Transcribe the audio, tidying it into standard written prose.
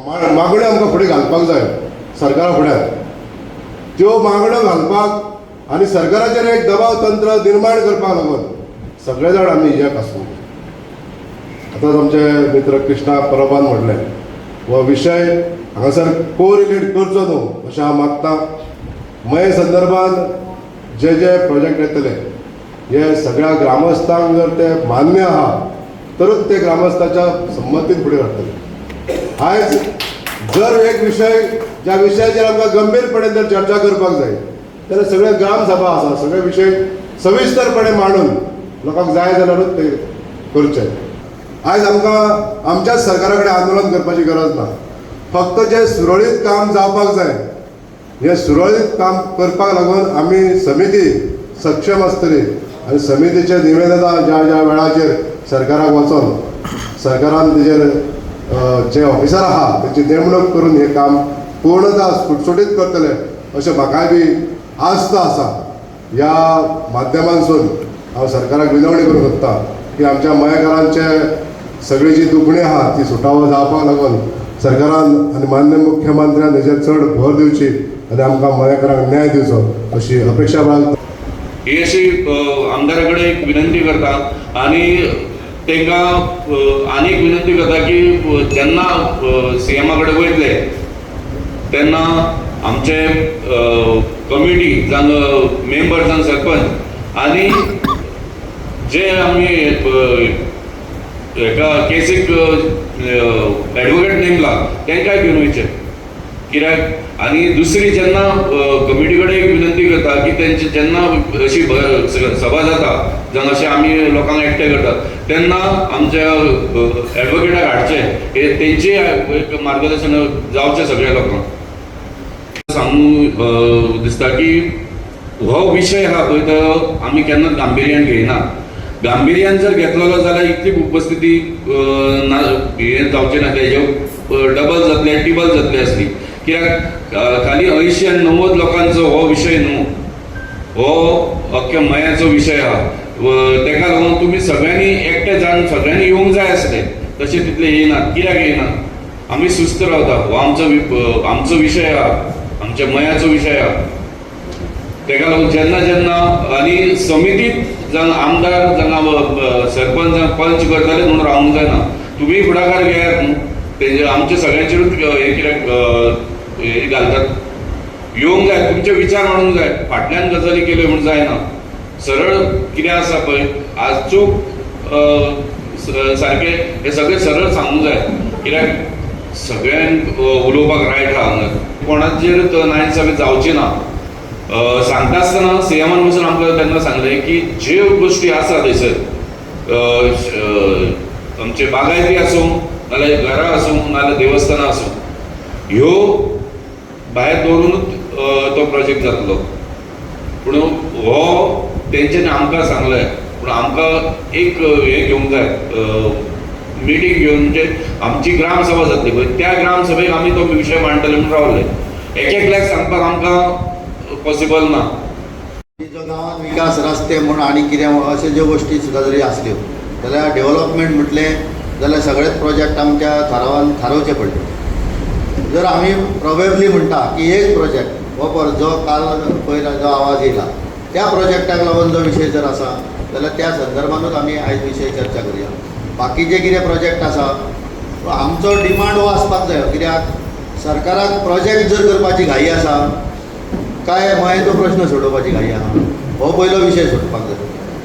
मागण्यो आमकां फुडें घालपाक जाय सरकारा फुड्यान. त्यो मागण्यो घालपाक आनी सरकाराचेर एक दबाव तंत्र निर्माण करपाक लागून सगळे जाण आमी एक आसूं. आतांच आमचे मित्र कृष्णा परबान म्हटलें हो विशय हांगासर कोरिलेट करचो न्हू अशें हांव मागतां. मये संदर्भात जे जे प्रोजेक्ट येतले हे सगळ्या ग्रामस्थांक जर ते मान्य आहा तरच ते ग्रामस्थाच्या संमतीन फुडें व्हरतले. आयज जर एक विशय ज्या विशयाचेर आमकां गंभीरपणे जर चर्चा करपाक जाय जाल्यार सगळे ग्रामसभा आसा सगळे विशय सविस्तरपणे मांडून लोकांक जाय जाल्यारूच ते करचे. आयज आमकां आमच्याच सरकारा कडेन आंदोलन करपाची गरज ना. फक्त जे सुरळीत काम जावपाक जाय हे सुरळीत काम करपाक लागून आमी समिती सक्षम आसतली आनी समितीचे निवेदनां ज्या ज्या वेळाचेर सरकाराक वचोन सरकारान तेजेर जे ऑफिसर आहा तेची नेमणूक करून हे काम पूर्णता सुटसुटीत करतले अशें म्हाकाय बी आस्त आसा. ह्या माध्यमांसून हांव सरकाराक विनवणी करूंक सोदतां की आमच्या मयेकारांचे सगळी जी दुखणी आहा ती सुटावो जावपाक लागून सरकारान आनी मान्य मुख्यमंत्र्यान हेजेर चड भर दिवची आनी आमकां मयेकारांक न्याय दिवचो अशी अपेक्षा बाळगता. ही अशी आमदारा कडेन एक विनंती करता आनी तांकां आनी एक विनंती करता की जेन्ना सीएमा कडेन वयतले तेन्ना आमचे कमिटी जावं मेंबर जावं सरपंच आनी जे आमी एका केसीक एडवोकेट नेमला तांकांय घेवन वयचे. कित्याक आनी दुसरी जेन्ना कमिटी कडेन एक विनंती करता की तेंचे जेन्ना अशी सभा जाता जावं अशें आमी लोकांक एकठांय करतात तेन्ना आमच्या एडवोकेटाक हाडचे हे तेंचे एक मार्गदर्शन जावचें सगळ्या लोकांक. सांगूंक दिसता की हो विशय आहा पळय तो आमी केन्नाच गांभिर्यान घेयना. गांभिर्यान जर घेतलेलो जाल्यार इतली उपस्थिती हे जावचें ना तेजे डबल जातले टिबल जातली आसली. कित्याक खाली 80 आनी 90 लोकांचो हो विशय न्हू, हो अख्ख्या मयाचो विशय आहा. तेका लागून तुमी सगळ्यांनी एकटे जावन सगळ्यांनी येवंक जाय आसले तशें तितले येयनात. कित्याक येयनात? आमी सुस्त रावता. हो आमचो विशय आहा, आमच्या मयाचो विशय आहा. तेका लागून जेन्ना जेन्ना आनी समितीत जावं आमदार जावं सरपंच जावं पंच करताले म्हणून रावंक जायना. तुमी फुडाकार घेयात न्हू. तेजे आमचे सगळ्यांचेरूच हे कित्याक हे घालतात. येवंक जाय, तुमचे विचार मांडूंक जाय. फाटल्यान गजाली केल्यो म्हूण जायना. सरळ कितें आसा पळय आज चूक सारकें हे सगळें सरळ सांगूंक जाय. कित्याक सगळ्यांक उलोवपाक रायट आहा हांगा. कोणाचेर नायनसाबी जावची ना. सांगता आसतना सीएमान वचून आमकां तेन्ना सांगलें की ज्यो गोश्टी आसा थंयसर आमचे बागायती आसूं नाल्यार घरां आसूं नाल्यार देवस्थानां आसूं ह्यो भायर दवरूनच तो प्रोजेक्ट जातलो. पूण हो तेंच्यांनी आमकां सांगलें पूण आमकां एक हें घेवंक जाय मिटींग घेवन म्हणजे आमची ग्रामसभा जातली पळय त्या ग्रामसभेक आमी तो विशय मांडटले म्हणून रावले. एक सांगपाक आमकां पॉसिबल ना. जो गांवांत विकास रस्ते म्हूण आनी कितें अशे ज्यो गोश्टी सुद्दां जरी आसल्यो जाल्यार डेव्हलपमेंट म्हटलें जाल्यार सगळेच प्रोजेक्ट आमच्या थारावान थारोवचे पडले. जर आमी प्रोबेबली म्हणटा की एक प्रोजेक्ट हो जो काल पयला जो आवाज येयला त्या प्रोजेक्टाक लागून जो विशय जर आसा जाल्यार त्या संदर्भानूच आमी आयज विशय चर्चा करया. बाकीचे कितें प्रोजेक्ट आसा आमचो डिमांड हो आसपाक जाय. कित्याक सरकाराक प्रोजेक्ट जर करपाची घाई आसा काय मयेचो प्रश्न सोडोवपाची घाई आहा हो पयलो विशय सोडपाक जाय.